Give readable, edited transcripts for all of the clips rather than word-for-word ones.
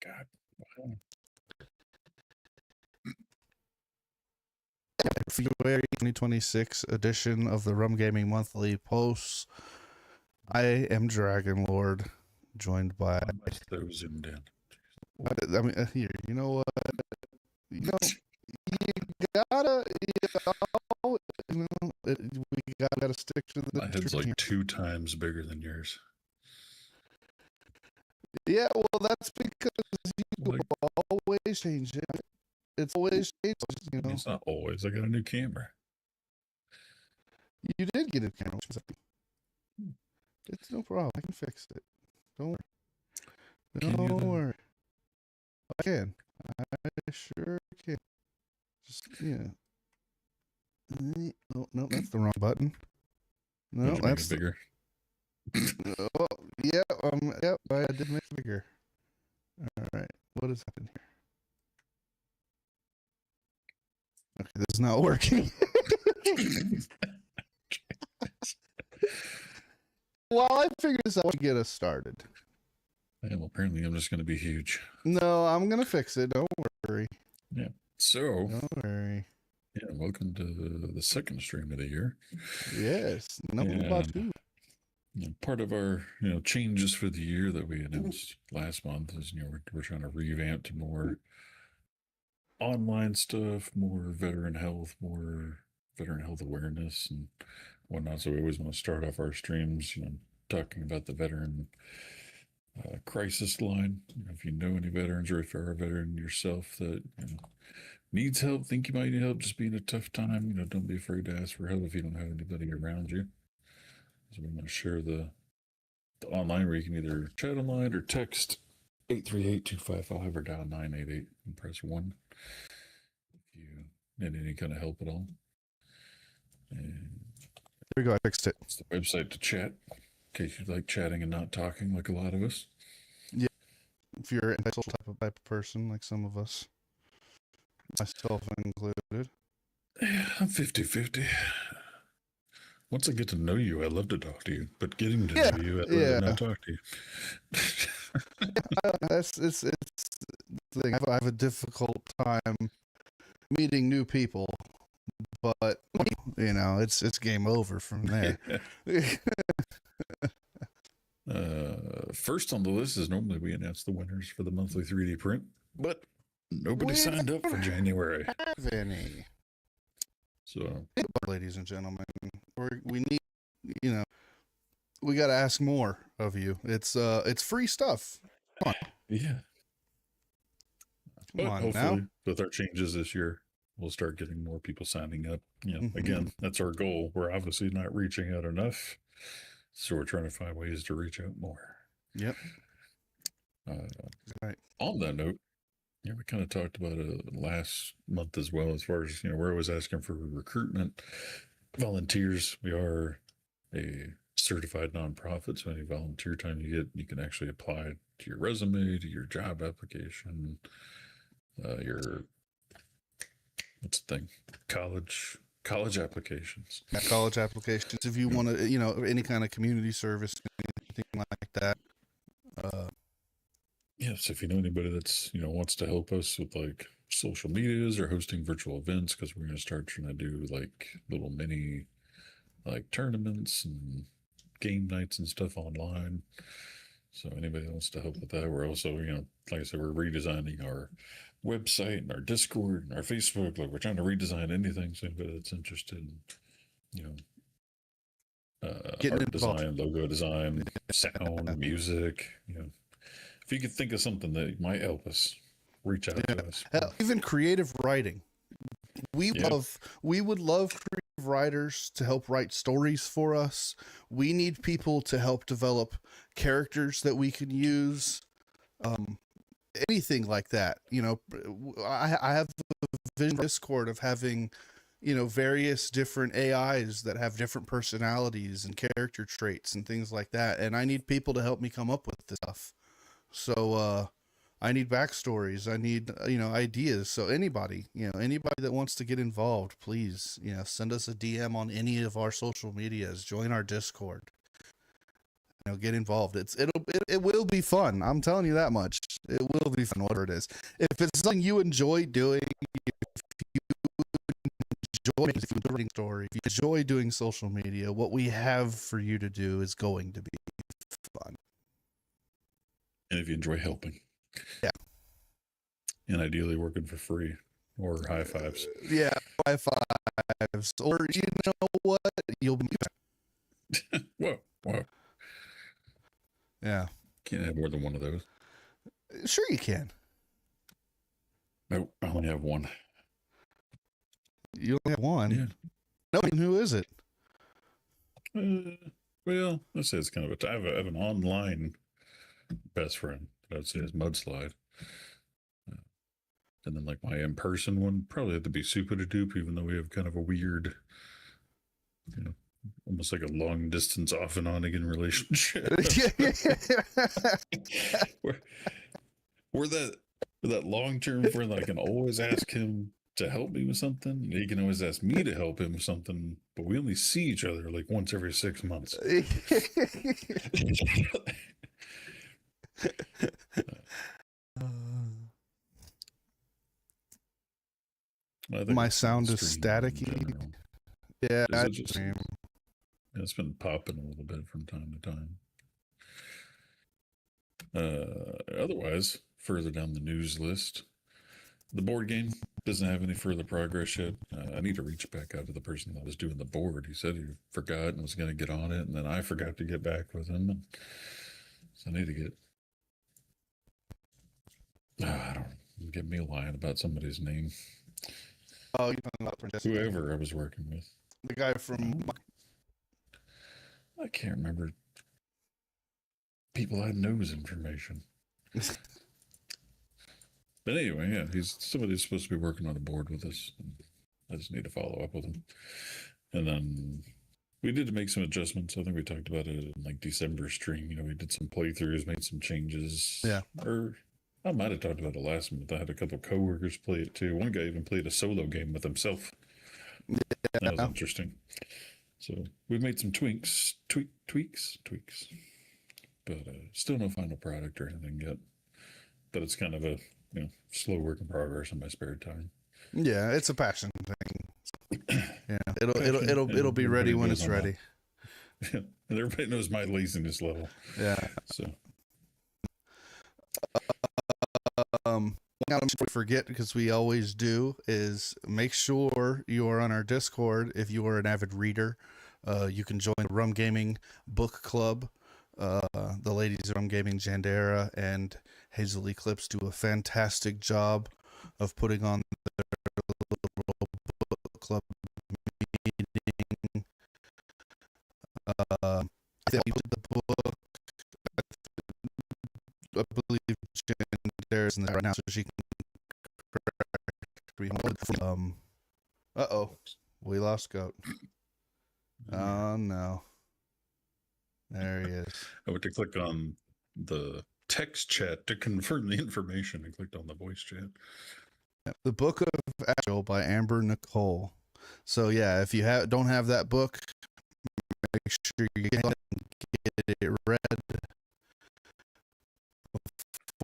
God. Wow. February 2026 edition of the RUM-Gaming Monthly Posts. I am Dragon Lord, joined by. So zoomed in. I mean, here, you know what? You gotta, we gotta stick to the. My head's like 2 times bigger than yours. Yeah, well, that's because you always change it. It's always changed, you know. It's not always. I got a new camera. You did get a camera. It's no problem. I can fix it. Don't worry. Don't worry. I can. I sure can. Just, yeah. No, that's the wrong button. No, that's it bigger. Oh, yeah, yep, I did make it bigger. All right, what is happening here? Okay, this is not working. While I figure this out to get us started. Yeah, well, apparently I'm just going to be huge. No, I'm going to fix it. Don't worry. Yeah. So. Don't worry. Yeah, welcome to the second stream of the year. Yes, number about 2. Part of our changes for the year that we announced last month is we're trying to revamp to more online stuff, more veteran health awareness and whatnot. So we always want to start off our streams, talking about the veteran crisis line. If you know any veterans, or if you're a veteran yourself that needs help, think you might need help, just being a tough time, don't be afraid to ask for help if you don't have anybody around you. So we want to share the online where you can either chat online or text 838-255 or dial 988 and press 1 if you need any kind of help at all. And there we go. I fixed it. It's the website to chat in case you like chatting and not talking like a lot of us. Yeah. If you're an type of person like some of us, myself included. Yeah, I'm 50-50. Once I get to know you, I love to talk to you. But getting to know you, I'd rather not talk to you. It's the thing. I have a difficult time meeting new people, but it's game over from there. First on the list is normally we announce the winners for the monthly 3D print, but nobody signed up for January. Have any? So, ladies and gentlemen, we need, we got to ask more of you. It's free stuff. Come on. Yeah. Come on hopefully, now. with our changes this year, we'll start getting more people signing up. Again, that's our goal. We're obviously not reaching out enough, so we're trying to find ways to reach out more. Yep. Right. On that note, we kind of talked about it last month as well, as far as, we're always asking for recruitment volunteers. We are a certified nonprofit, so any volunteer time you get, you can actually apply to your resume, to your job application, your college applications. Yeah, college applications. If you want to, any kind of community service, anything like that. Yes, if you know anybody that's, wants to help us with like social medias or hosting virtual events, because we're going to start trying to do like little mini like tournaments and game nights and stuff online. So anybody that wants to help with that, we're also, like I said, we're redesigning our website and our Discord and our Facebook. Like, we're trying to redesign anything. So anybody that's interested in, art design, logo design, sound, music, if you could think of something that might help us, reach out to us. Even creative writing. We would love creative writers to help write stories for us. We need people to help develop characters that we can use. Anything like that. I have a vision Discord of having, various different AIs that have different personalities and character traits and things like that. And I need people to help me come up with this stuff. So, I need backstories. I need, ideas. So anybody that wants to get involved, please, send us a DM on any of our social medias, join our Discord. get involved. It will be fun. I'm telling you that much. It will be fun, whatever it is. If it's something you enjoy doing, if you enjoy writing story, if you enjoy doing social media, what we have for you to do is going to be fun. And if you enjoy helping. Yeah. And ideally working for free or high fives. Yeah, high fives. Or you know what? You'll be Whoa. Yeah. Can't have more than one of those. Sure you can. Nope, I only have one. You only have one? Yeah. No, who is it? Well, let's say it's kind of I have an online best friend that I would say is Mudslide. And then like my in-person one probably had to be Super Dupe, even though we have kind of a weird, almost like a long distance off and on again relationship. we're that long-term friend that I can always ask him to help me with something, and he can always ask me to help him with something, but we only see each other like once every 6 months. My sound is staticky. Yeah, it's been popping a little bit from time to time. Otherwise, further down the news list, the board game doesn't have any further progress yet. I need to reach back out to the person that was doing the board. He said he forgot and was going to get on it, and then I forgot to get back with him. So I need to get. I don't get me lying about somebody's name. Oh, you're talking about whoever I was working with. The guy from. I can't remember. People I know's information. But anyway, yeah, somebody's supposed to be working on a board with us. I just need to follow up with him. And then we did make some adjustments. I think we talked about it in like December stream. We did some playthroughs, made some changes. Yeah. Or I might have talked about it last month. I had a couple of coworkers play it too. One guy even played a solo game with himself. Yeah. That was interesting. So we've made some tweaks. But still no final product or anything yet. But it's kind of a slow work in progress in my spare time. Yeah, it's a passion thing. Yeah, it'll be ready when it's ready. Yeah, and everybody knows my laziness level. Yeah. So. Now, before we forget, because we always do, is make sure you are on our Discord. If you are an avid reader, you can join the RUM-Gaming book club. The ladies of RUM-Gaming, Jandera and Hazel Eclipse, do a fantastic job of putting on their little book club meeting. I think the book, I believe Jandera's in there right now, so she can we lost Goat. Oh no. There he is. I went to click on the text chat to confirm the information and clicked on the voice chat. The Book of Agile by Amber Nicole. So yeah, if you don't have that book, make sure you get it read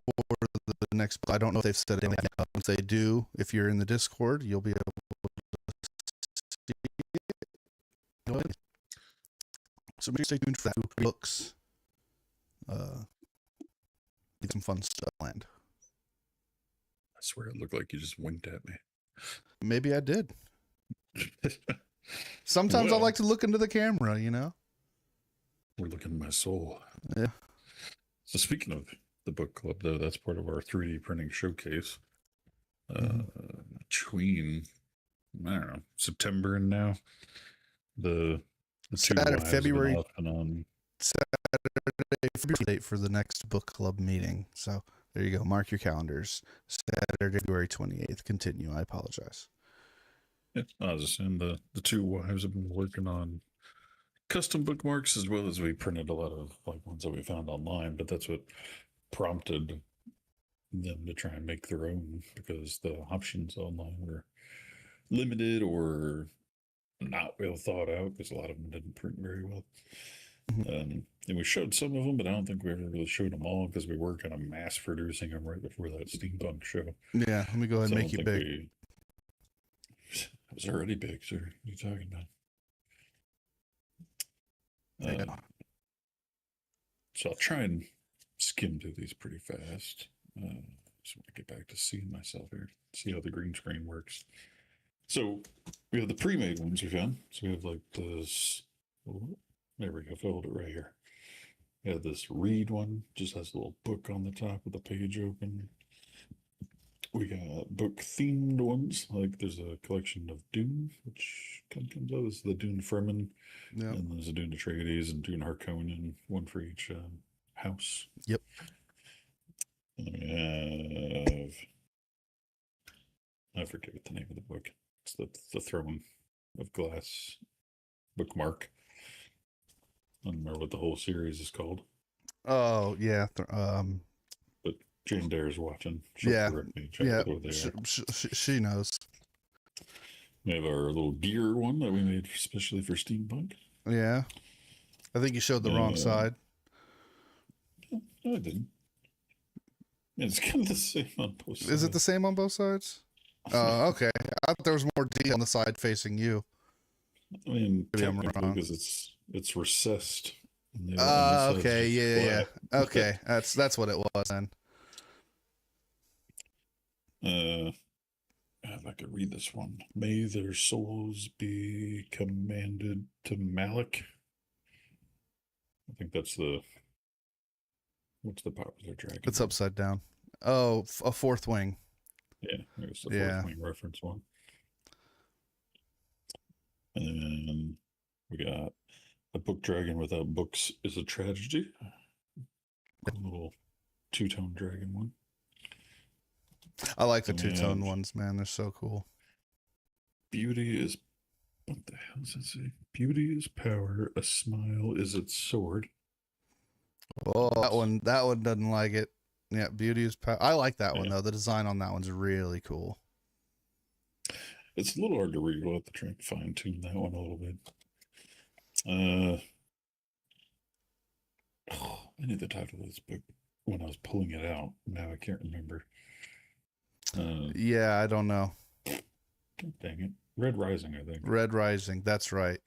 before the next book. I don't know if they've said anything. Once they do, if you're in the Discord, you'll be able to see it. So make sure you stay tuned for that. Books. Need some fun stuff planned. I swear it looked like you just winked at me. Maybe I did. Sometimes I like to look into the camera, We're looking at my soul. Yeah. So speaking of the book club, though, that's part of our 3D printing showcase. Between, I don't know, September and now, the Saturday, February on Saturday date for the next book club meeting. So there you go. Mark your calendars. Saturday, February 28th. Continue. I apologize. Yeah, I was just saying the two wives have been working on custom bookmarks as well as we printed a lot of like ones that we found online, but that's what prompted them to try and make their own because the options online were limited or not well thought out because a lot of them didn't print very well. And we showed some of them, but I don't think we ever really showed them all because we were kind of mass producing them right before that steampunk show. Yeah, let me go ahead So and I make you don't think big. it was already big, sir. What are you talking about? Yeah. So I'll try and skim through these pretty fast. Just want to get back to seeing myself here, see how the green screen works. So we have the pre-made ones we found. So we have like this. Oh, there we go. Fold it right here. We have this read one, just has a little book on the top with the page open. We got book themed ones, like there's a collection of Dune, which kind of comes out as the Dune Fremen, Yeah. and there's a Dune Atreides and Dune Harkonnen, one for each house. Yep. And we have, I forget what the name of the book. It's the Throne of Glass bookmark. I don't remember what the whole series is called. Oh yeah. But Jane Dare's watching. She'll Yeah. correct me. Check Yeah. what they are. She knows. We have our little gear one that we made especially for steampunk. Yeah. I think you showed the wrong side. No, I didn't. It's kind of the same on both sides. Is it the same on both sides? Oh, okay. I thought there was more detail on the side facing you. I mean, Maybe I'm technically, wrong. because it's recessed. And the other side's Okay. just Yeah. flat. Okay. That's what it was then. If I could read this one. May their souls be commanded to Malik. I think that's what's the popular dragon? It's upside down. Oh, a fourth wing. Yeah, there's the fourth wing reference one. And then we got a book dragon without books is a tragedy. A little two-tone dragon one. I like the two-tone ones, man. They're so cool. Beauty is, what the hell does it say? Beauty is power. A smile is its sword. Oh, that one doesn't like it. Yeah, beauty is power. I like that one though. The design on that one's really cool. It's a little hard to read. We'll have to try and fine tune that one a little bit. I knew the title of this book when I was pulling it out. Now I can't remember. Yeah, I don't know. Dang it. Red Rising, I think. Red Rising. That's right.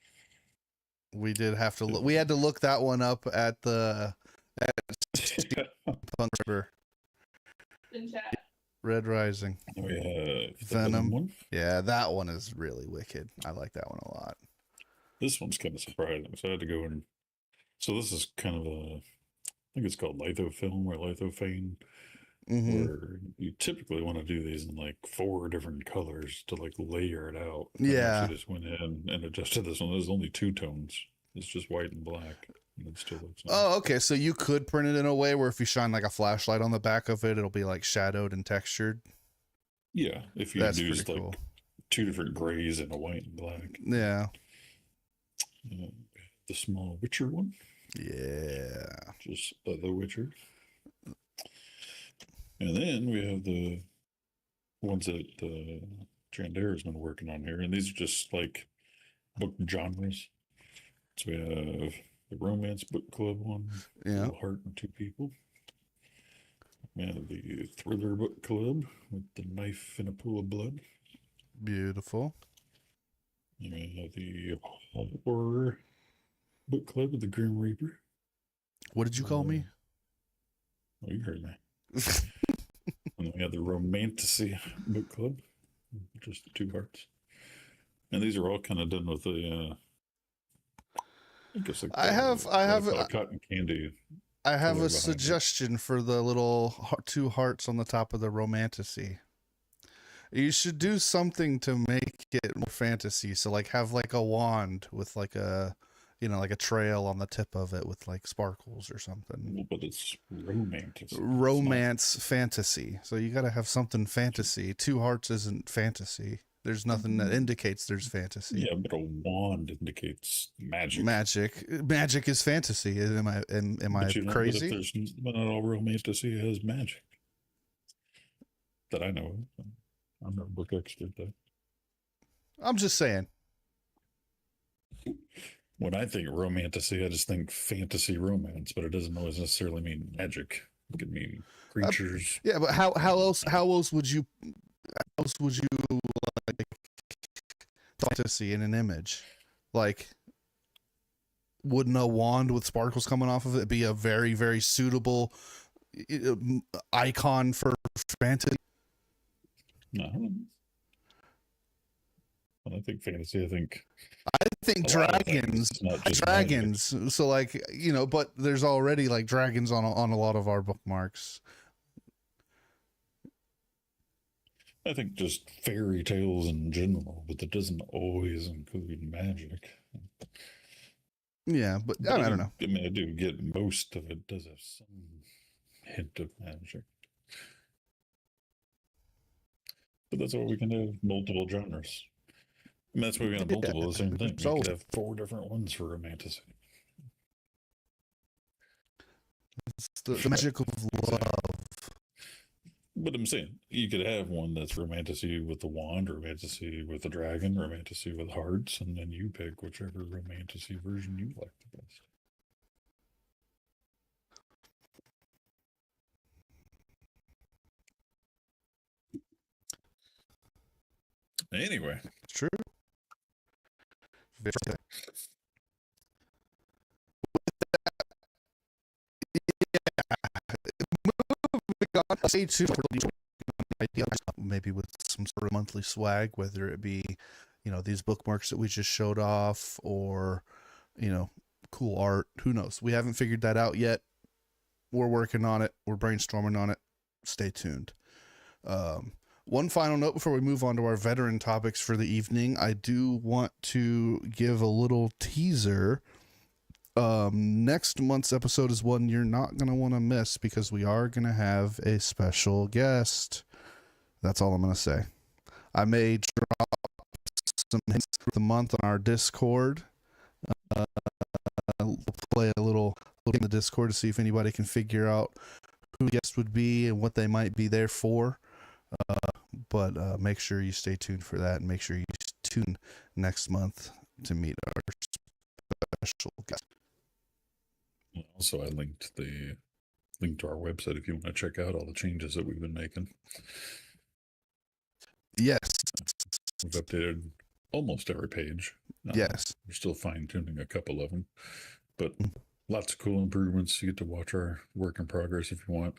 We did have to look. We had to look that one up at the River. In chat. Red Rising. We have Venom. one. Yeah, that one is really wicked. I like that one a lot. This one's kind of surprising. So I had to go and. So this is kind of I think it's called lithofilm or lithophane. Where you typically want to do these in like 4 different colors to like layer it out. Yeah. I just went in and adjusted this one. There's only 2 tones. It's just white and black. And it still looks nice. Oh, okay. So you could print it in a way where if you shine like a flashlight on the back of it, it'll be like shadowed and textured. Yeah. If you That's use like cool. 2 different grays and a white and black. Yeah. The small Witcher one. Yeah. Just the Witcher. And then we have the ones that Trandera has been working on here. And these are just like book genres. So we have the romance book club one. Yeah. Little Heart and 2 People. We have the thriller book club with the knife in a pool of blood. Beautiful. And we have the horror book club with the Grim Reaper. What did you call me? Oh, you heard me. And then we have the Romantasy book club, just the 2 hearts. And these are all kind of done with the. I guess like I have cotton candy. I have a suggestion for the little 2 hearts on the top of the Romantasy. You should do something to make it more fantasy. So like have like a wand with like a, like a trail on the tip of it with like sparkles or something. Well, but it's romantic. Romance fantasy. So you got to have something fantasy. 2 hearts isn't fantasy. There's nothing that indicates there's fantasy. Yeah, but a wand indicates magic. Magic is fantasy. Am I crazy? But not all romantasy has magic. That I know of. I'm not a book expert though. I'm just saying. When I think romantasy, I just think fantasy romance, but it doesn't always necessarily mean magic. It could mean creatures. Yeah, but how else would you like fantasy in an image? Like, wouldn't a wand with sparkles coming off of it be a very, very suitable icon for fantasy? No. When I think fantasy, I think dragons. It's not just Dragons. So like, you know, but there's already like dragons on a lot of our bookmarks. I think just fairy tales in general, but that doesn't always include magic. Yeah, but I don't know. I mean, I do get most of it does have some hint of magic. But that's what we can have multiple genres. And that's why we can have multiple of the same thing. So- We could have 4 different ones for romanticism. It's the magic of love. But I'm saying you could have one that's romantasy with the wand, romantasy with the dragon, romantasy with hearts, and then you pick whichever romantasy version you like the best. Anyway, It's true. Stay tuned for maybe with some sort of monthly swag, whether it be, you know, these bookmarks that we just showed off, or, you know, cool art. Who knows? We haven't figured that out yet. We're working on it. We're brainstorming on it. Stay tuned. One final note before we move on to our veteran topics for the evening. I do want to give a little teaser. Next month's episode is one you're not going to want to miss, because we are going to have a special guest. That's all I'm going to say. I may drop some hints for the month on our Discord. We'll play a little in the Discord to see if anybody can figure out who the guest would be and what they might be there for. But make sure you stay tuned for that, and make sure you tune next month to meet our special guest. Also, I linked to our website if you want to check out all the changes that we've been making. Yes. We've updated almost every page. Yes. We're still fine tuning a couple of them, but lots of cool improvements. You get to watch our work in progress if you want.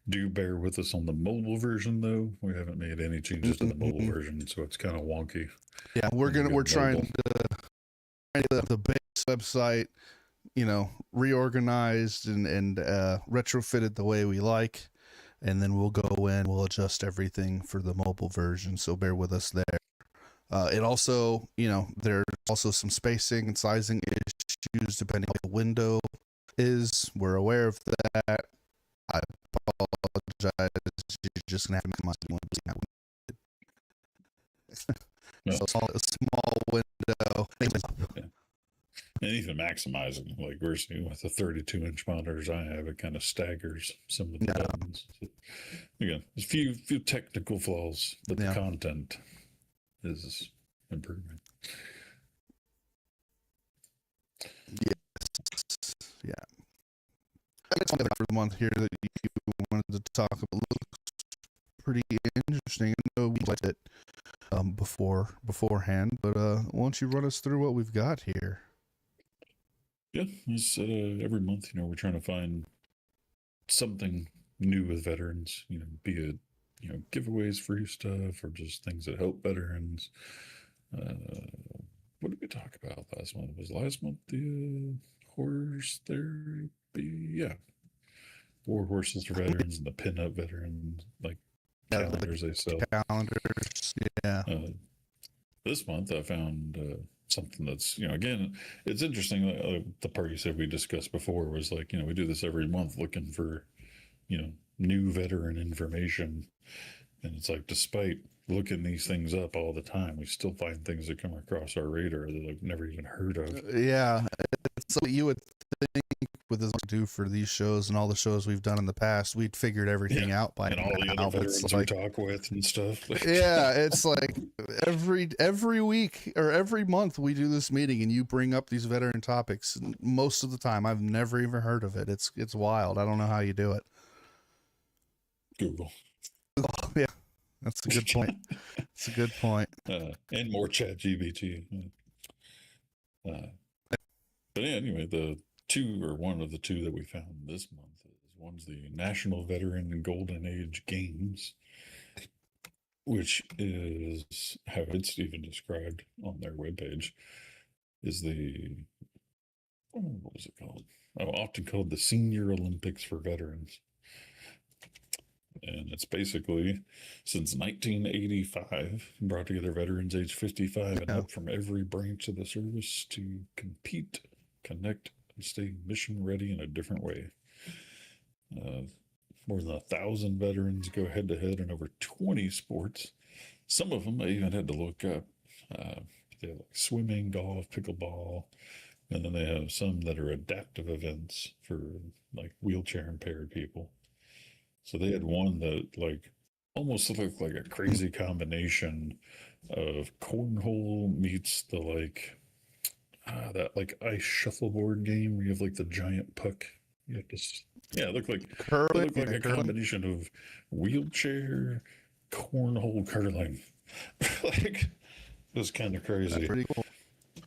Do bear with us on the mobile version, though. We haven't made any changes to the mobile version, so it's kind of wonky. Yeah, we're trying to the base website, you know, reorganized and retrofitted the way we like, and then we'll go in, we'll adjust everything for the mobile version, so bear with us there. It also, you know, there's also some spacing and sizing issues depending on what the window is. We're aware of that. I apologize. You're just gonna have to maximize so a small window. Yeah. And even maximizing, like we're seeing with the 32-inch monitors I have, it kind of staggers some of the buttons. So, again, there's a few technical flaws, but the content is improving. Yes. Yeah. I guess something for the month here that you wanted to talk about looks pretty interesting. I know we liked it beforehand, but why don't you run us through what we've got here? Yeah, it's, every month, you know, we're trying to find something new with veterans, you know, be it, you know, giveaways, free stuff, or just things that help veterans. What did we talk about last month? Was last month the horse therapy? Yeah. 4 horses for veterans and the pin-up veterans, like calendars they sell. Calendars, yeah. This month I found something that's, you know, again, it's interesting. The part you said we discussed before was like, you know, we do this every month looking for, you know, new veteran information. And it's like, despite looking these things up all the time, we still find things that come across our radar that I've never even heard of. Yeah. So you would think with as much we do for these shows and all the shows we've done in the past, we'd figured everything out by And all the now. other But it's veterans like, we talk with and stuff. yeah, it's like every week or every month we do this meeting and you bring up these veteran topics. And most of the time, I've never even heard of it. It's wild. I don't know how you do it. Google. Yeah, that's a good point. It's a good point. And more chat GBT. But anyway, one of the two that we found this month is one's the National Veteran and Golden Age Games, which is how it's even described on their webpage, is what was it called? Often called the Senior Olympics for Veterans. And it's basically, since 1985, brought together veterans age 55 and up from every branch of the service to compete, connect, and stay mission ready in a different way. More than 1,000 veterans go head to head in over 20 sports. Some of them I even had to look up. They have like swimming, golf, pickleball, and then they have some that are adaptive events for like wheelchair impaired people. So they had one that like almost looked like a crazy combination of cornhole meets the that like ice shuffleboard game where you have like the giant puck. You have to, it looked like a combination of wheelchair, cornhole, curling. Like, it was kind of crazy. That's pretty cool.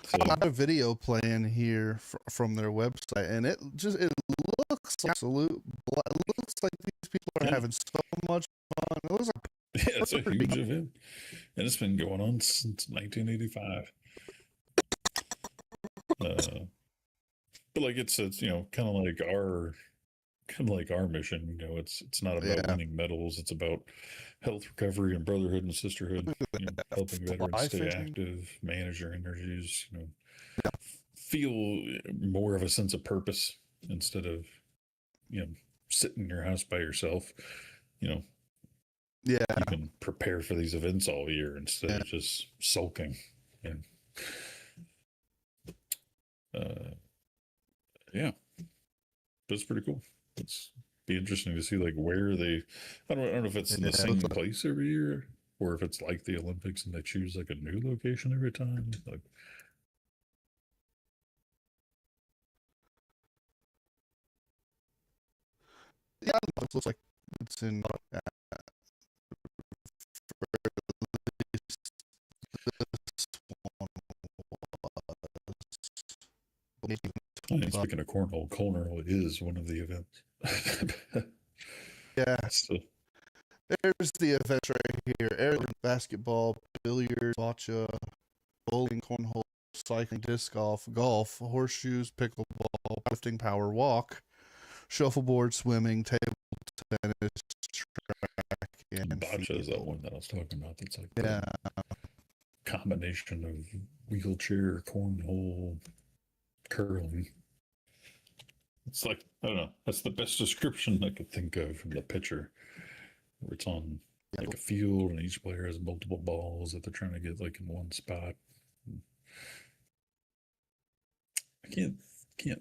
So, I have a video playing here from their website, and it looks like absolute. It looks like these people are having so much fun. It looks like it's a huge event, and it's been going on since 1985. But like it's kind of like our mission. It's not about winning medals. It's about health, recovery, and brotherhood and sisterhood. Helping veterans stay active, manage their energies. Feel more of a sense of purpose instead of sitting in your house by yourself. You can prepare for these events all year instead of just sulking. But it's pretty cool. It's be interesting to see like where they. I don't know if it's in the same place every year or if it's like the Olympics and they choose like a new location every time. Like, yeah, it looks like it's in. Speaking of cornhole is one of the events. Yeah. So, there's the events right here: air basketball, billiards, bocce, bowling, cornhole, cycling, disc golf, horseshoes, pickleball, lifting, power walk, shuffleboard, swimming, table tennis, track, and bocce is that one that I was talking about. That's like the combination of wheelchair, cornhole, curling. It's like, I don't know, that's the best description I could think of from the picture, where it's on like a field and each player has multiple balls that they're trying to get like in one spot. I can't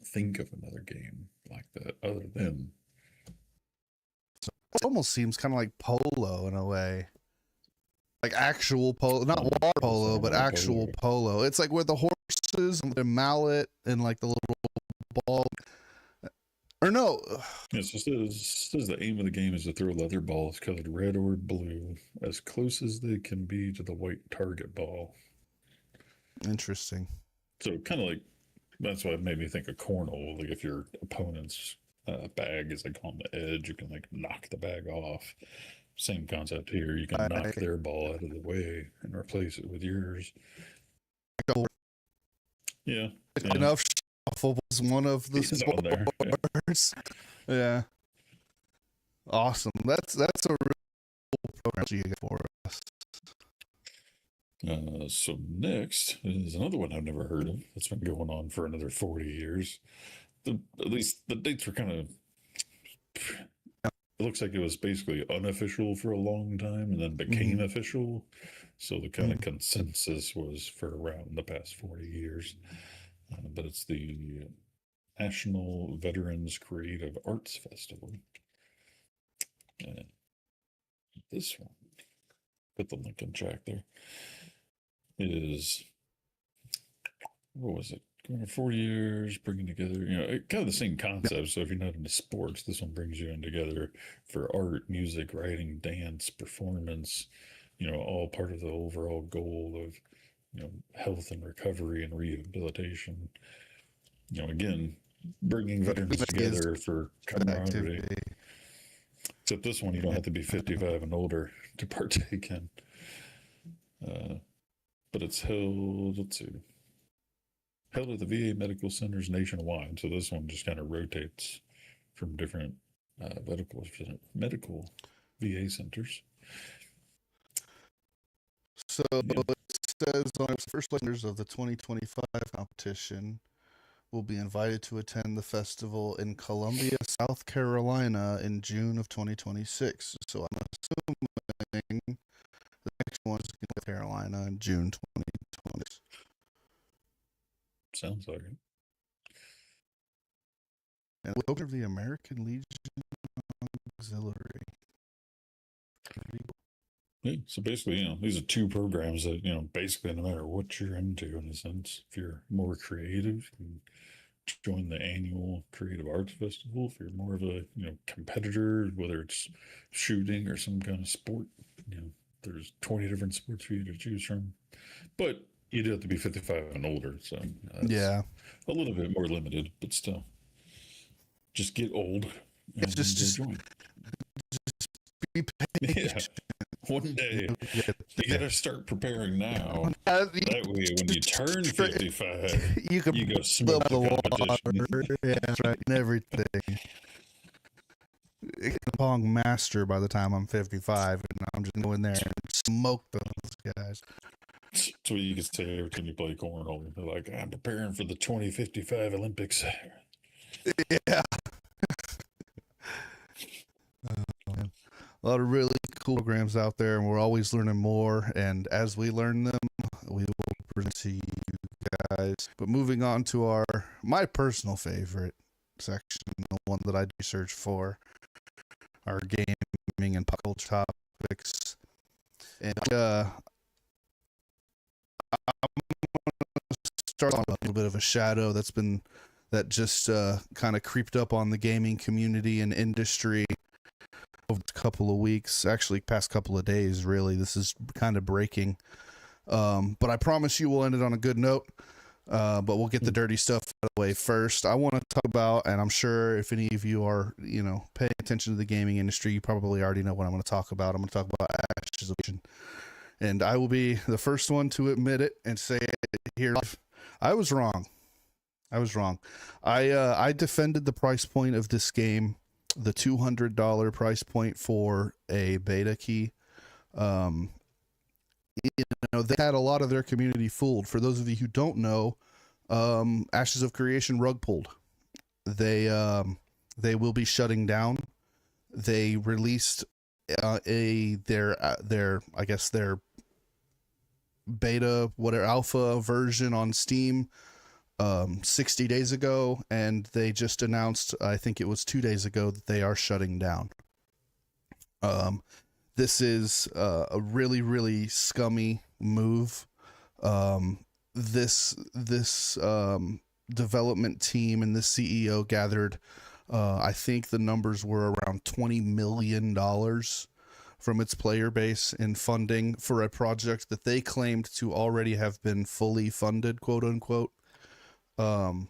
think of another game like that other than. It almost seems kind of like polo in a way. Like actual polo, not water polo, but actual polo. It's like with the horses and the mallet and like the little ball. Or no. It says the aim of the game is to throw leather balls colored red or blue as close as they can be to the white target ball. Interesting. So kind of like, that's what made me think of cornhole. Like if your opponent's bag is like on the edge, you can like knock the bag off. Same concept here. You can knock their ball out of the way and replace it with yours. Yeah. Enough shuffle was one of the sports. Yeah. Awesome. That's a real program you get for us. So next is another one I've never heard of. That's been going on for another 40 years. At least the dates were kind of. It looks like it was basically unofficial for a long time and then became official. So the kind of consensus was for around the past 40 years. But it's the National Veterans Creative Arts Festival. And this one, put the link in chat there, is, what was it? Going for 40 years, bringing together, kind of the same concept. So if you're not into sports, this one brings you in together for art, music, writing, dance, performance, all part of the overall goal of, health and recovery and rehabilitation. Again, bringing veterans together for camaraderie. Activity. Except this one, you don't have to be 55 and older to partake in. But it's held, let's see, held at the VA medical centers nationwide. So this one just kind of rotates from different medical VA centers. So it says on the first listeners of the 2025 competition will be invited to attend the festival in Columbia, South Carolina in June of 2026. So I'm assuming the next one is in North Carolina in June 2020. Sounds like it. And we over the American Legion Auxiliary. Yeah, so basically, these are two programs that, basically no matter what you're into in a sense, if you're more creative, you can join the annual Creative Arts Festival. If you're more of a, competitor, whether it's shooting or some kind of sport, there's 20 different sports for you to choose from. But you do have to be 55 and older, so yeah, a little bit more limited, but still. Just get old and just join. be patient. Yeah. One day, you got to start preparing now. That way, when you turn 55, you can go smoke the the water. Yeah, that's right, and everything. Pong master by the time I'm 55, and I'm just going there and smoke those guys. So you can say every time you play cornhole, you're like, I'm preparing for the 2055 Olympics. Yeah. A lot of really cool programs out there, and we're always learning more. And as we learn them, we will present to you guys. But moving on to my personal favorite section, the one that I research for, our gaming and pop culture topics. And I'm going to start on a little bit of a shadow that just kind of creeped up on the gaming community and industry over a couple of weeks, actually past couple of days, really. This is kind of breaking. But I promise you we'll end it on a good note. But we'll get the dirty stuff out of the way first. I want to talk about, and I'm sure if any of you are, paying attention to the gaming industry, you probably already know what I'm going to talk about. I'm going to talk about Ashes of Creation. And I will be the first one to admit it and say it here. I was wrong. I defended the price point of this game, the $200 price point for a beta key. They had a lot of their community fooled. For those of you who don't know, Ashes of Creation rug pulled. They will be shutting down. They released their beta, alpha version on Steam 60 days ago, and they just announced, I think it was 2 days ago, that they are shutting down. This is a really, really scummy move. This development team and this CEO gathered, I think the numbers were around $20 million from its player base in funding for a project that they claimed to already have been fully funded, quote unquote. The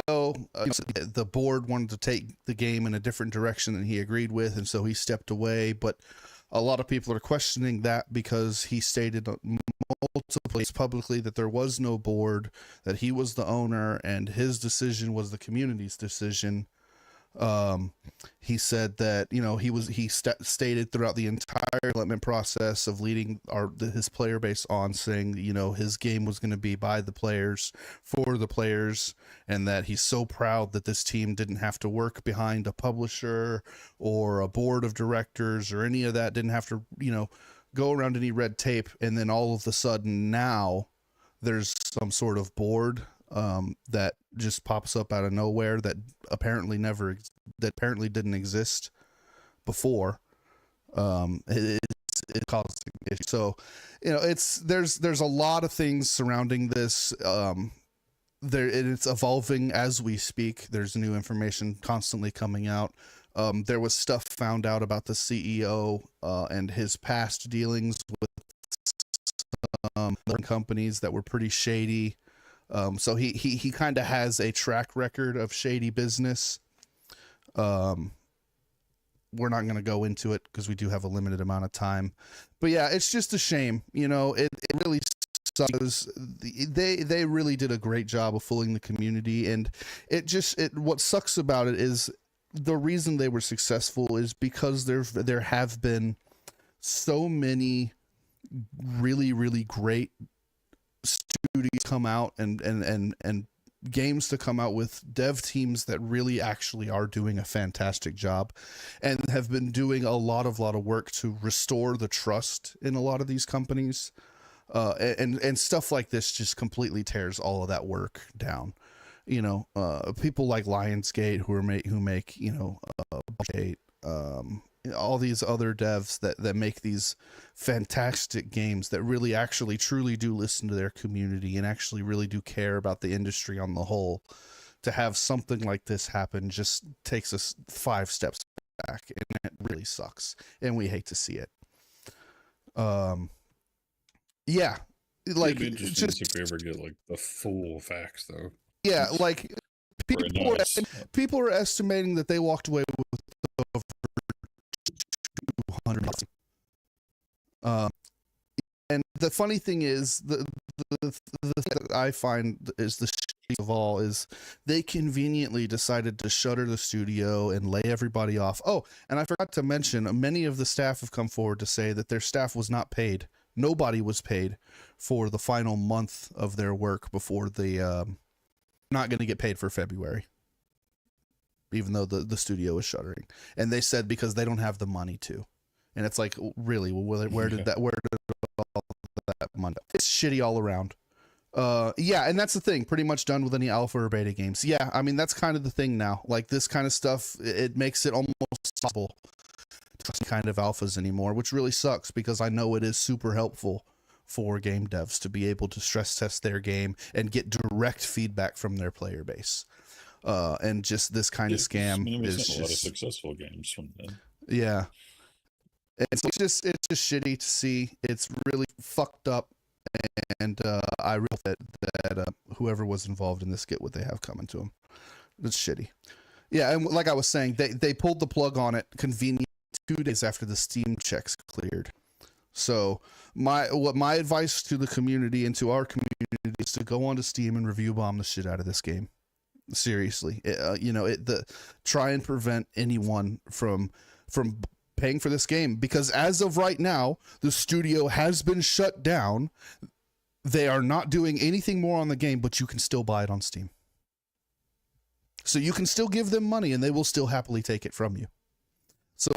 CEO, the board wanted to take the game in a different direction than he agreed with, and so he stepped away. But a lot of people are questioning that because he stated multiple places publicly that there was no board, that he was the owner, and his decision was the community's decision. He said that, he stated throughout the entire development process of leading his player base on, saying, his game was going to be by the players, for the players, and that he's so proud that this team didn't have to work behind a publisher or a board of directors or any of that, didn't have to, go around any red tape. And then all of a sudden now there's some sort of board that just pops up out of nowhere that apparently didn't exist before. It causes issues. So, there's a lot of things surrounding this. It's evolving as we speak. There's new information constantly coming out. There was stuff found out about the CEO and his past dealings with companies that were pretty shady. So he kind of has a track record of shady business. We're not going to go into it because we do have a limited amount of time. But yeah, it's just a shame. It really sucks. They really did a great job of fooling the community, and what sucks about it is the reason they were successful is because there have been so many really, really great studios come out and games to come out with dev teams that really actually are doing a fantastic job and have been doing a lot of work to restore the trust in a lot of these companies. And stuff like this just completely tears all of that work down. People like Lionsgate who make all these other devs that make these fantastic games that really actually truly do listen to their community and actually really do care about the industry on the whole. To have something like this happen just takes us 5 steps back, and it really sucks, and we hate to see it. Yeah, like, it'd be interesting if we ever get like the full facts, though. Yeah, like people are estimating that they walked away with over 200. And the funny thing is, the thing that I find is the shitty of all is they conveniently decided to shutter the studio and lay everybody off. Oh, and I forgot to mention, many of the staff have come forward to say that their staff was not paid. Nobody was paid for the final month of their work before not going to get paid for February, even though the studio is shuttering. And they said because they don't have the money to. And it's like, really, where did all that money? It's shitty all around. Yeah, and that's the thing. Pretty much done with any alpha or beta games. Yeah, I mean, that's kind of the thing now. Like, this kind of stuff, it makes it almost impossible to trust kind of alphas anymore, which really sucks because I know it is super helpful for game devs to be able to stress test their game and get direct feedback from their player base. And just this kind of scam is just a lot of successful games from them. Yeah. And so it's just shitty to see. It's really fucked up, and I really hope that whoever was involved in this get what they have coming to them. It's shitty. Yeah, and like I was saying, they pulled the plug on it conveniently 2 days after the Steam checks cleared. So my advice to the community and to our community is to go onto Steam and review bomb the shit out of this game. Seriously, try and prevent anyone from paying for this game, because as of right now, the studio has been shut down. They are not doing anything more on the game, but you can still buy it on Steam. So you can still give them money and they will still happily take it from you. So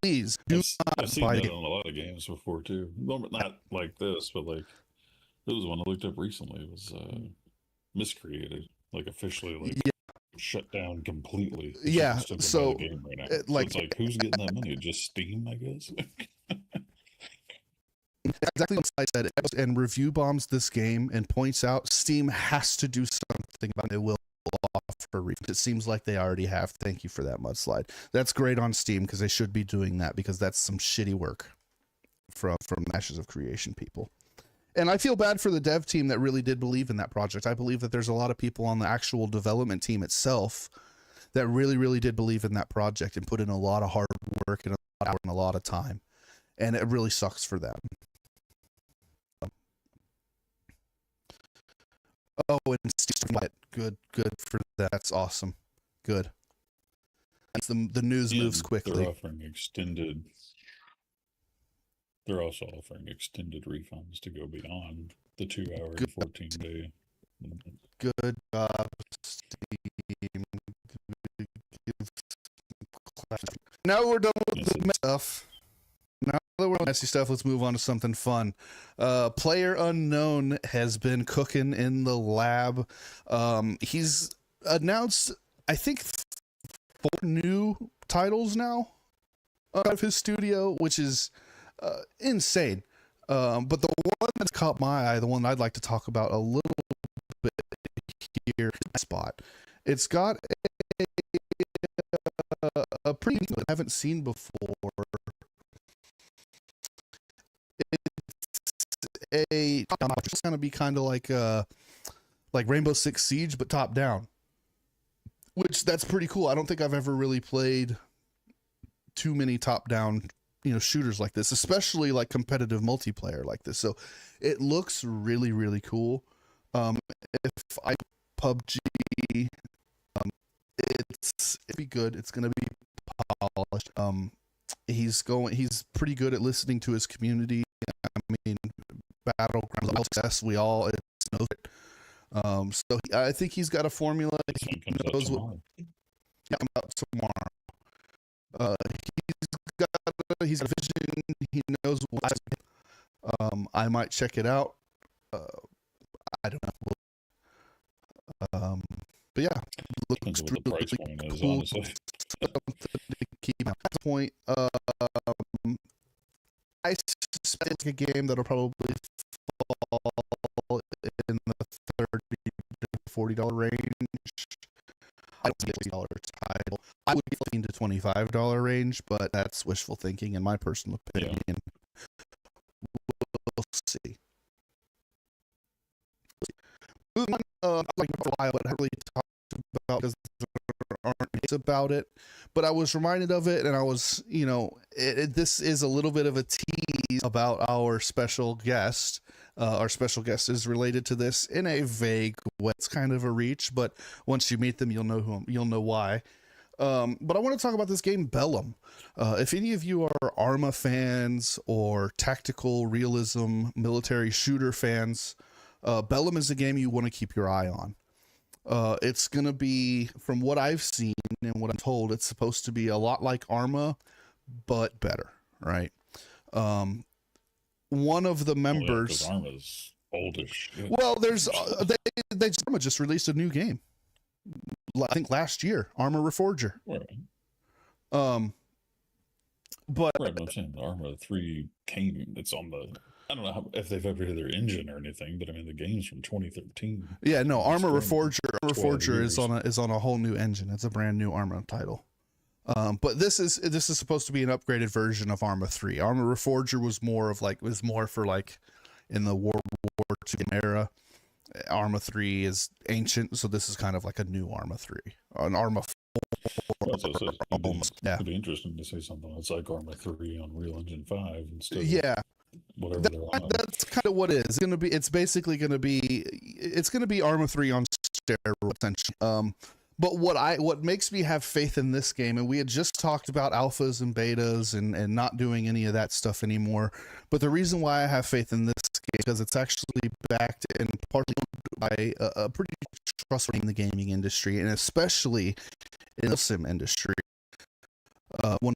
please do not I've seen buy that it. on a lot of games before too. Not like this, but like there was one I looked up recently. It was miscreated, like officially, like shut down completely. Yeah, so the game right now. So it's like, who's getting that money? Just Steam, I guess. Exactly what I said, and review bombs this game and points out Steam has to do something about it. It will offer refunds. It seems like they already have. Thank you for that, Mudslide. That's great on Steam because they should be doing that, because that's some shitty work from Ashes of Creation people. And I feel bad for the dev team that really did believe in that project. I believe that there's a lot of people on the actual development team itself that really, really did believe in that project and put in a lot of hard work and a lot of time. And it really sucks for them. Oh, and Steve, good for that. That's awesome. Good. The news moves quickly. They're also offering extended refunds to go beyond the 2 hour and 14-day. Good job, Steam. Now we're done with the stuff. Now that we're on nasty stuff, let's move on to something fun. Player Unknown has been cooking in the lab. He's announced, I think, 4 new titles now out of his studio, which is insane. But the one that's caught my eye, the one I'd like to talk about a little bit here, Spot. It's got a pretty I haven't seen before. It's going to be kind of like Rainbow Six Siege, but top down, which that's pretty cool. I don't think I've ever really played too many top down, shooters like this, especially like competitive multiplayer like this. So it looks really, really cool. If I PUBG, it'd be good. It's going to be polished. He's pretty good at listening to his community. I mean, Battlegrounds success, we all know it. So I think he's got a formula. He knows what. Yeah, about tomorrow. He's got a vision. He knows what. I might check it out. I don't know. But yeah, looks Depends on what the price point is, cool. honestly. Something to keep at this point. I suspect it's a game that'll probably fall in the $30 to $40 range. I don't think $60 title. I would be in the $25 range, but that's wishful thinking in my personal opinion. Yeah. We'll see. Moving on, like for a while, but I haven't really talked about because there aren't hits about it. But I was reminded of it, and I was, this is a little bit of a tease about our special guest. Our special guest is related to this in a vague way. It's kind of a reach, but once you meet them, you'll know why. But I want to talk about this game, Bellum. If any of you are Arma fans or tactical realism military shooter fans, Bellum is a game you want to keep your eye on. It's going to be, from what I've seen and what I'm told, it's supposed to be a lot like Arma, but better, right? One of the members... Arma's old as shit. Well, there's... Arma just released a new game. I think last year, Arma Reforger. Right. But... Right, but I'm saying Arma 3 came... It's on the... I don't know if they've ever hit their engine or anything, but I mean the game's from 2013. Yeah, no, Arma Reforger is on a whole new engine. It's a brand new Arma title. But this is supposed to be an upgraded version of Arma 3. Arma Reforger was more for in the World War II era. Arma 3 is ancient, so this is kind of like a new Arma 3. An Arma 4. It'd be interesting to say something that's like Arma 3 on Real Engine 5 instead of whatever they're on. That's kind of what it is. It's basically going to be Arma 3 on steroids, essentially. But what makes me have faith in this game, and we had just talked about alphas and betas and not doing any of that stuff anymore. But the reason why I have faith in this game is because it's actually backed and partly by a pretty trustworthy in the gaming industry, and especially in the sim industry. One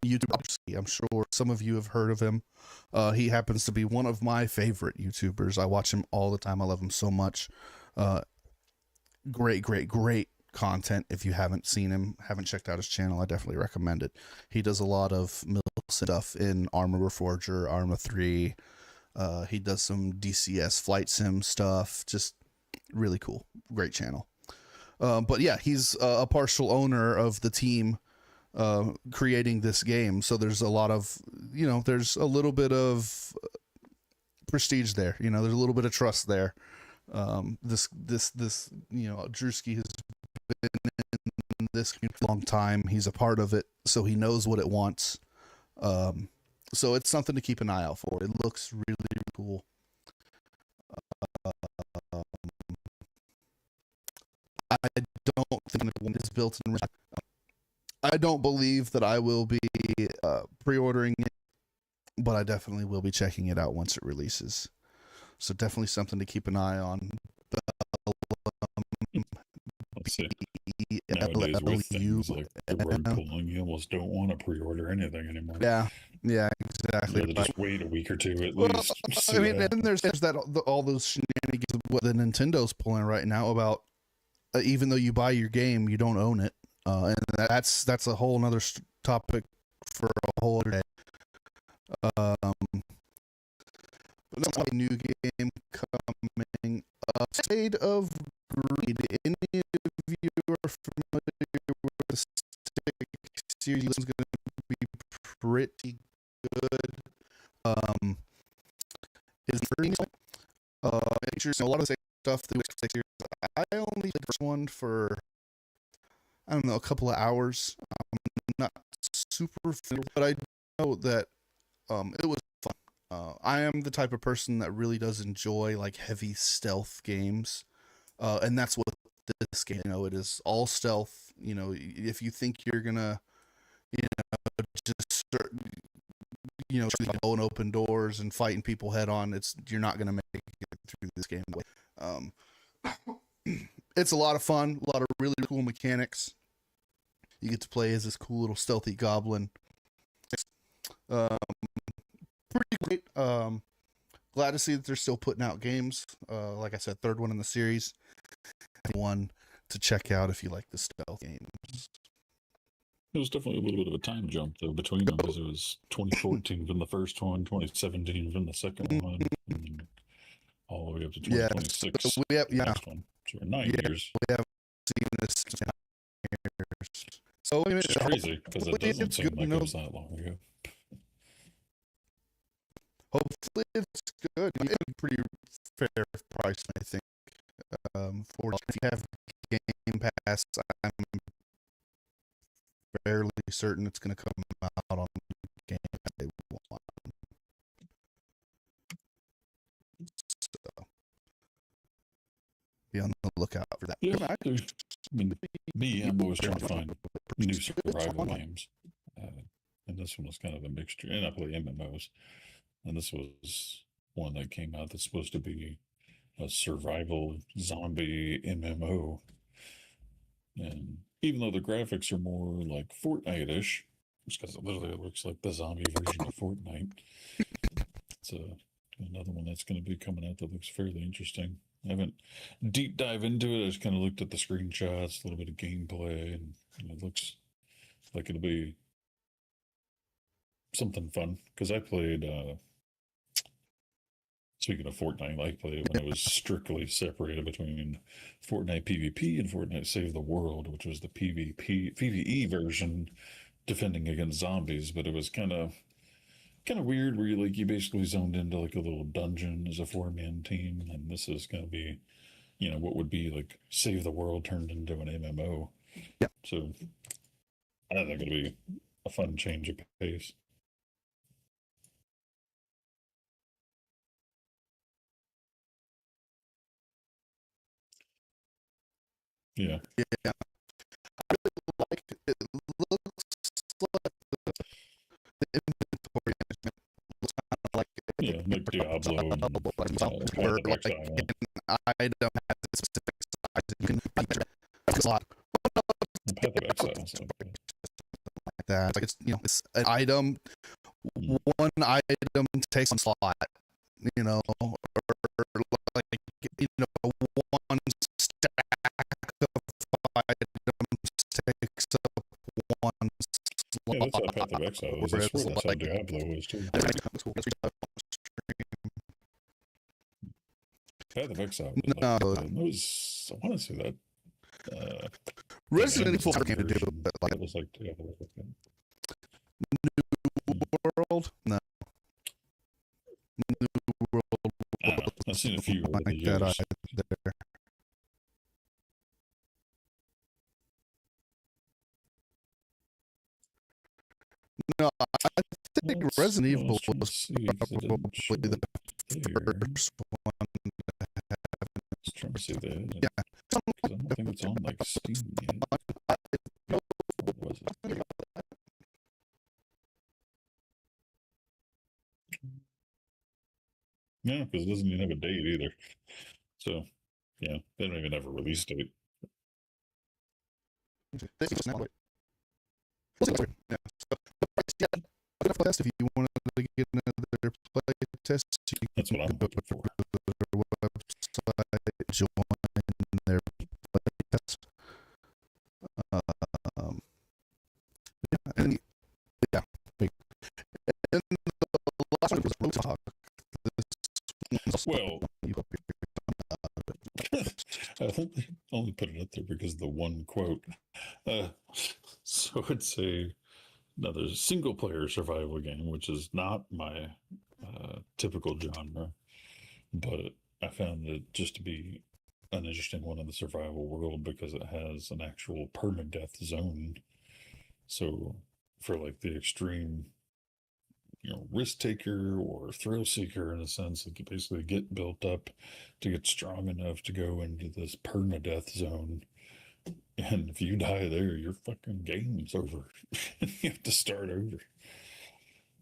YouTuber, I'm sure some of you have heard of him. He happens to be one of my favorite YouTubers. I watch him all the time. I love him so much. Great content. If you haven't seen him, haven't checked out his channel, I definitely recommend it. He does a lot of stuff in Arma Reforger, Arma 3. He does some DCS flight sim stuff. Just really cool. Great channel. But yeah, he's a partial owner of the team creating this game. So there's a lot of, there's a little bit of prestige there. There's a little bit of trust there. This Drewski has been in this community for a long time. He's a part of it, so he knows what it wants. So it's something to keep an eye out for. It looks really, really cool. I don't think it is built in. I don't believe that I will be pre-ordering it, but I definitely will be checking it out once it releases. So definitely something to keep an eye on. See, nowadays with things like the rug PLLU. pulling, you almost don't want to pre-order anything anymore. Yeah, You'd exactly. rather just wait a week or two at Well, least. See I mean, what and there's that all those shenanigans of what the Nintendo's pulling right now about even though you buy your game, you don't own it, and that's a whole another topic for a whole other day. But no, a new game coming. State of Greed. Any of you are familiar with the Stick series? It's going to be pretty good. Is features a lot of the same stuff that Stick series. I only did the first one for I don't know a couple of hours. I'm not super familiar, but I know that it was fun. I am the type of person that really does enjoy like heavy stealth games, and that's what this game. It is all stealth. If you think you're gonna, just start, blowing open doors and fighting people head on, you're not gonna make it through this game. It's a lot of fun, a lot of really cool mechanics. You get to play as this cool little stealthy goblin. Pretty great. Glad to see that they're still putting out games. Like I said, third one in the series. One to check out if you like the stealth games. It was definitely a little bit of a time jump though between them because it was 2014 from the first one, 2017 from the second one, and then all the way up to 2026. Yeah, the next one. So we're 9 years. We haven't seen this in 9 years. So It's crazy because it doesn't seem good, like it was that long ago. Hopefully it's good. It's a pretty fair price, I think. For if you have Game Pass, I'm fairly certain it's going to come out on Game Pass Day 1. So be on the lookout for that. Yeah, I'm always trying to find new survival games, and this one was kind of a mixture. And I play MMOs, and this was one that came out that's supposed to be a survival zombie MMO. And even though the graphics are more like Fortnite-ish, just because it literally looks like the zombie version of Fortnite, it's another one that's going to be coming out that looks fairly interesting. I haven't deep dive into it. I just kind of looked at the screenshots, a little bit of gameplay, and it looks like it'll be something fun. Because I played, speaking of Fortnite, I played it when it was strictly separated between Fortnite PvP and Fortnite Save the World, which was the PvE version defending against zombies. But it was kind of weird where you basically zoned into like a little dungeon as a 4-man team, and this is going to be what would be like Save the World turned into an MMO. Yeah. So I think it'll be a fun change of pace. Yeah. Yeah. I really like it. It looks like the inventory management looks kind of like Diablo and where like an item has a specific size and you can that's a lot. Path of Exile. So. Like that. Like it's an item. One item takes one slot. Or like one stack of items takes up one slot. Yeah, that's how Path of Exile is. I swear that's how Diablo is too. Path of Exile was I want to say that. Resident Evil came to do it, but like it was like Diablo. New World? No. New World. I don't know. I've seen a few over the like years. that No, I think Resident Evil was probably the first one. Just trying to see that. Yeah. I don't think it's on like Steam yet. What was it? Yeah, because it doesn't even have a date either. So, yeah, they don't even have a release date. Yeah. So, if you wanted to get another play test, you That's what I'm looking for. their website, join their playtest. Yeah, and yeah, and the last one was Road Talk. Well, I only put it up there because of the one quote. So it's another single player survival game, which is not my typical genre, but I found it just to be an interesting one in the survival world because it has an actual permadeath zone. So for like the extreme, risk taker or thrill seeker in a sense, like you basically get built up to get strong enough to go into this permadeath zone. And if you die there, your fucking game's over. You have to start over.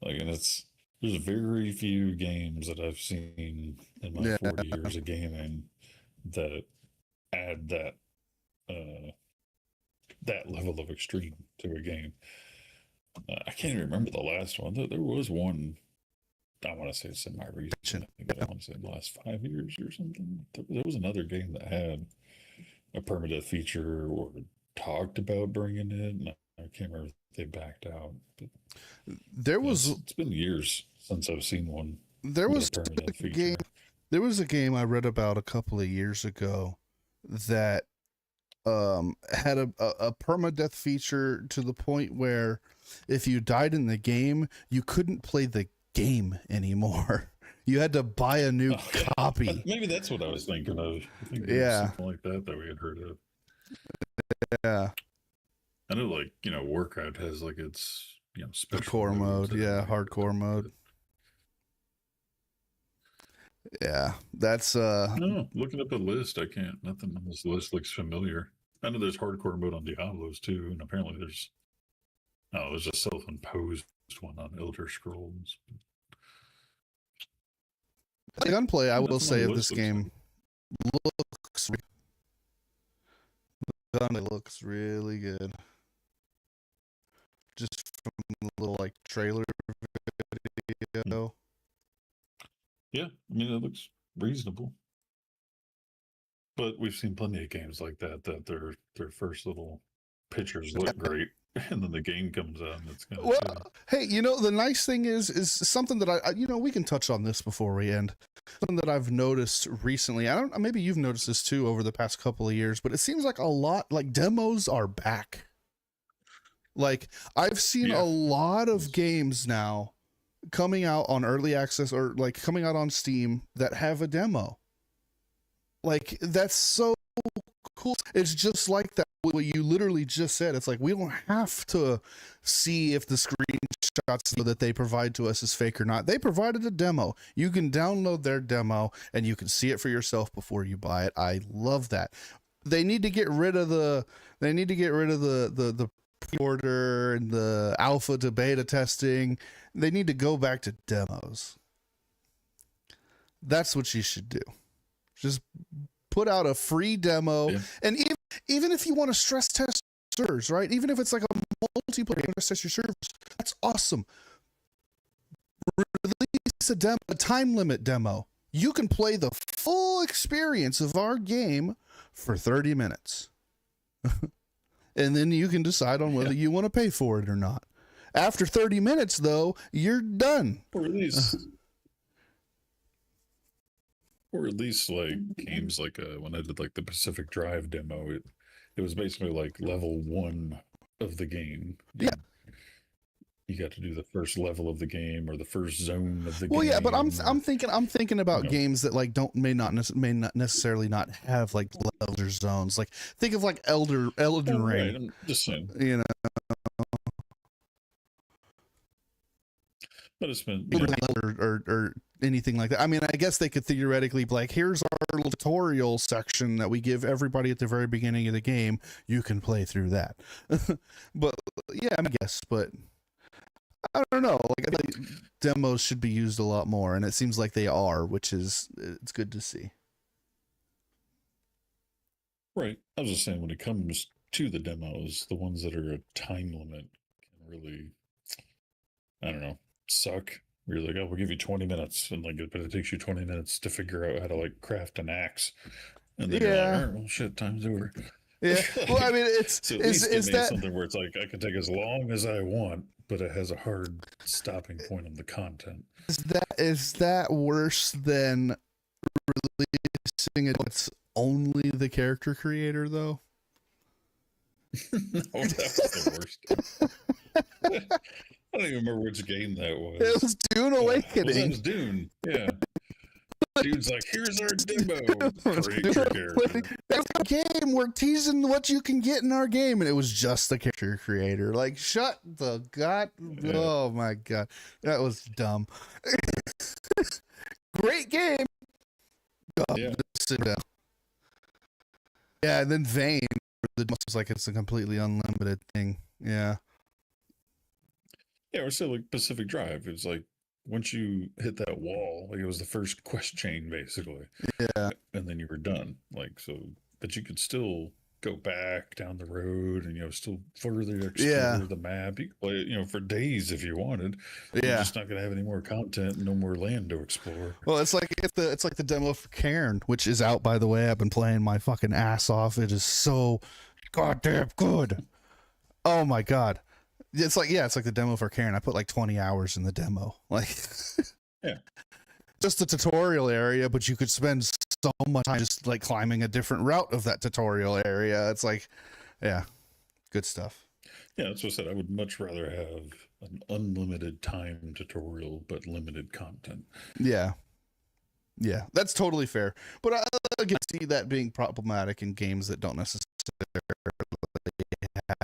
Like, and there's very few games that I've seen in my 40 years of gaming that add that level of extreme to a game. I can't even remember the last one. There was one, I want to say semi-recent, but I want to say in the last 5 years or something. There was another game that had a permadeath feature or talked about bringing it, and I can't remember if they backed out. But it's been years since I've seen one. There was a game. There was a game I read about a couple of years ago that had a permadeath feature to the point where if you died in the game, you couldn't play the game anymore. You had to buy a new copy. Maybe that's what I was thinking of. Yeah, something like that we had heard of. Yeah, I know, like, Warcraft has like its special core mode. Yeah, hardcore mode. Yeah, that's No, looking up a list, I can't. Nothing on this list looks familiar. I know there's hardcore mode on Diablos too, and apparently there's a self-imposed one on Elder Scrolls. The gunplay, I will say, of this game looks really good. Just from the little like trailer video. Yeah, I mean, it looks reasonable. But we've seen plenty of games like that their first little pictures look great, and then the game comes out and it's kind of shitty. Hey, the nice thing is something that I we can touch on this before we end. Something that I've noticed recently. I don't. Maybe you've noticed this too over the past couple of years, but it seems like a lot like demos are back. Like I've seen a lot of games now coming out on early access or like coming out on Steam that have a demo. Like that's so cool. It's just like that what you literally just said. It's like we don't have to see if the screenshots that they provide to us is fake or not. They provided a demo. You can download their demo and you can see it for yourself before you buy it. I love that. They need to get rid of the pre-order and the alpha to beta testing. They need to go back to demos. That's what you should do. Just put out a free demo. Yeah. And even if you want to stress test servers, right? Even if it's like a multiplayer, you want to test your servers, that's awesome. Release a demo, a time limit demo. You can play the full experience of our game for 30 minutes. And then you can decide on whether you want to pay for it or not. After 30 minutes, though, you're done. Or at least like games like when I did like the Pacific Drive demo, it was basically like level 1 of the game. Yeah. You got to do the first level of the game or the first zone of the game. Well, yeah, but I'm thinking about games that like may not necessarily not have like levels or zones. Like think of like Elden Ring. Right, I'm just saying. But it's been or anything like that. I mean, I guess they could theoretically be like, here's our little tutorial section that we give everybody at the very beginning of the game. You can play through that. But yeah, I guess, but I don't know. Like I think demos should be used a lot more, and it seems like they are, it's good to see. Right. I was just saying when it comes to the demos, the ones that are a time limit can really, I don't know, suck. You're like, oh, we'll give you 20 minutes, and like, but it takes you 20 minutes to figure out how to like craft an axe, and then you're like, all right, well, shit, time's over. Yeah. Well, I mean, it's So at least give is me that something where it's like I can take as long as I want, but it has a hard stopping point on the content. is that worse than releasing it? It's only the character creator, though. No, that was the worst. I don't even remember which game that was. It was Dune Awakening. It was Dune. Yeah. Dude's like, here's our demo. Create your character. That's a game. We're teasing what you can get in our game, and it was just the character creator. Like, shut the god. Yeah. Oh my god, that was dumb. Great game. Oh, Yeah. Yeah, and then Vane was like it's a completely unlimited thing. Yeah. Yeah, or so like Pacific Drive. It was like once you hit that wall, like it was the first quest chain basically. Yeah. And then you were done. Like so, but you could still go back down the road and still further explore the map. You could play it, for days if you wanted. You're just not gonna have any more content, no more land to explore. Well, it's like the demo for Cairn, which is out, by the way. I've been playing my fucking ass off. It is so goddamn good. Oh my god. It's like the demo for Cairn. I put like 20 hours in the demo. Like yeah. Just the tutorial area, but you could spend so much time just like climbing a different route of that tutorial area. It's like, yeah, good stuff. Yeah, that's what I said. I would much rather have an unlimited time tutorial, but limited content. Yeah. Yeah, that's totally fair. But I can see that being problematic in games that don't necessarily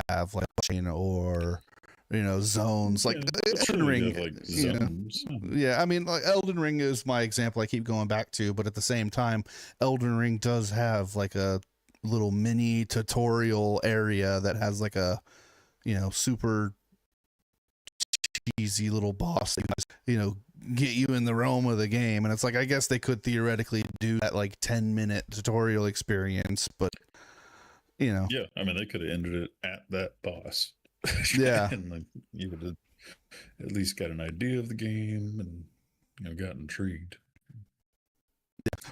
have like chain or zones like Elden Ring. Like zones. Yeah, I mean, like Elden Ring is my example I keep going back to, but at the same time, Elden Ring does have like a little mini tutorial area that has like a super cheesy little boss that get you in the realm of the game, and it's like I guess they could theoretically do that like 10-minute tutorial experience, but yeah, I mean they could have ended it at that boss. Yeah. And like you would have at least got an idea of the game and got intrigued.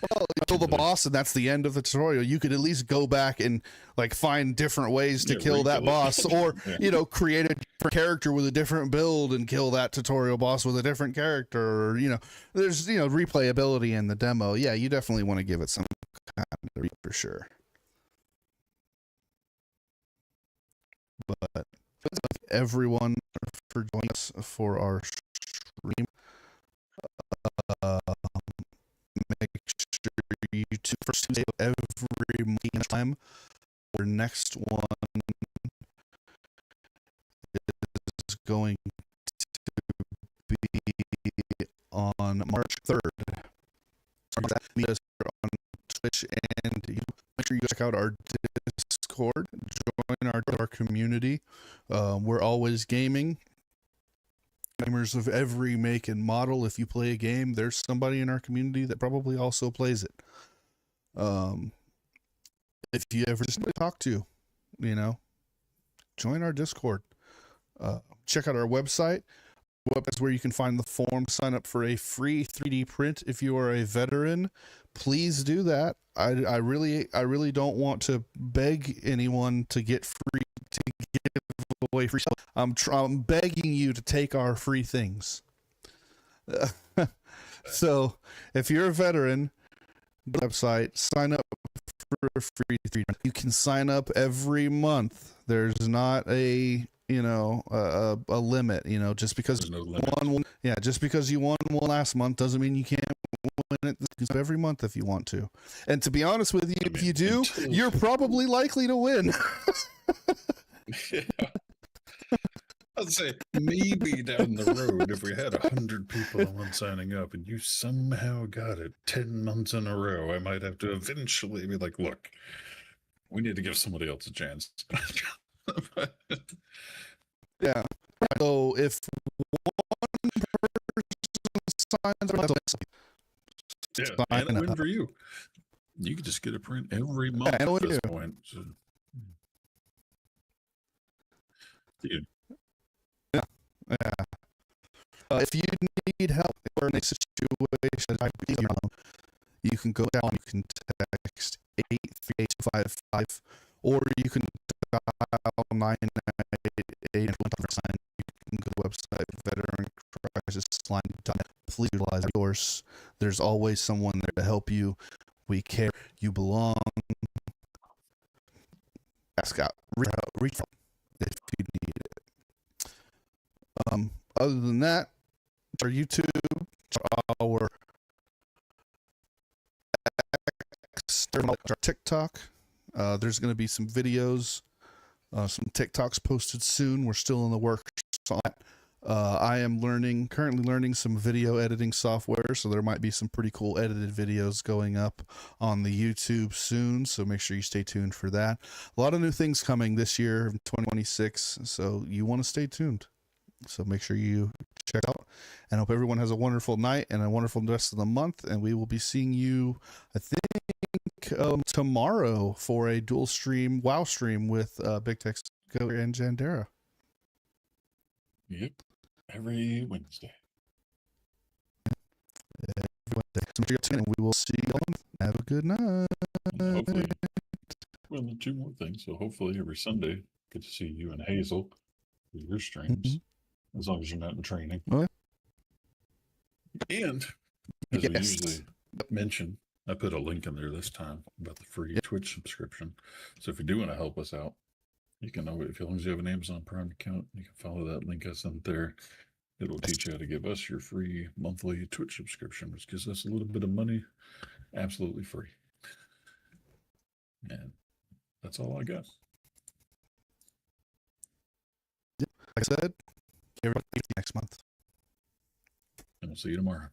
Well, you kill the boss and that's the end of the tutorial. You could at least go back and like find different ways to kill that boss, or create a different character with a different build and kill that tutorial boss with a different character, or there's replayability in the demo. Yeah, you definitely want to give it some kind of for sure. But everyone for joining us for our stream. Make sure you first Tuesday of every month time. Our next one is going to be on March 3rd. So meet us on Twitch, and make sure you check out our Discord. Join our community. We're always gaming. Gamers of every make and model. If you play a game, there's somebody in our community that probably also plays it. If you ever just talk to, join our Discord. Check out our website. Website where you can find the form. Sign up for a free 3D print if you are a veteran. Please do that. I really don't want to beg anyone to give away free stuff. I'm begging you to take our free things. So if you're a veteran, website, sign up for a free 3D. You can sign up every month. There's not a a limit. Just because just because you won one last month doesn't mean you can't win it every month if you want to. And to be honest with you, if you do, you're probably likely to win. Yeah. I'd say maybe down the road, if we had 100 people on signing up and you somehow got it 10 months in a row, I might have to eventually be like, look, we need to give somebody else a chance. Yeah. So if one person signs up, and a win for you. You could just get a print every month at this point. So. Dude, Yeah. If you need help or in a situation, you can go down, you can text 83855, or you can dial 998 sign. You can go to the website veterancrisisline.net. Please utilize yours. There's always someone there to help you. We care. You belong. Ask out. Reach out if you need it. Other than that, our YouTube, our our TikTok. There's going to be some videos, some TikToks posted soon. We're still in the works on that. I am currently learning some video editing software, so there might be some pretty cool edited videos going up on the YouTube soon, so make sure you stay tuned for that. A lot of new things coming this year, 2026, so you want to stay tuned. So make sure you check out, and hope everyone has a wonderful night and a wonderful rest of the month, and we will be seeing you, I think, tomorrow for a dual stream, WoW stream with Big Tex and Jandera. Yep. Every Wednesday. So make sure you tune in, and we will see you all. Have a good night. And hopefully, well, the two more things. So hopefully every Sunday, get to see you and Hazel with your streams, as long as you're not in training. Oh, And as we yes. usually mention, I put a link in there this time about the free Twitch subscription. So if you do want to help us out, you can know as long as you have an Amazon Prime account, you can follow that link I sent there. It will teach you how to give us your free monthly Twitch subscription, which gives us a little bit of money, absolutely free. And that's all I got. Like I said, everybody next month. And we'll see you tomorrow.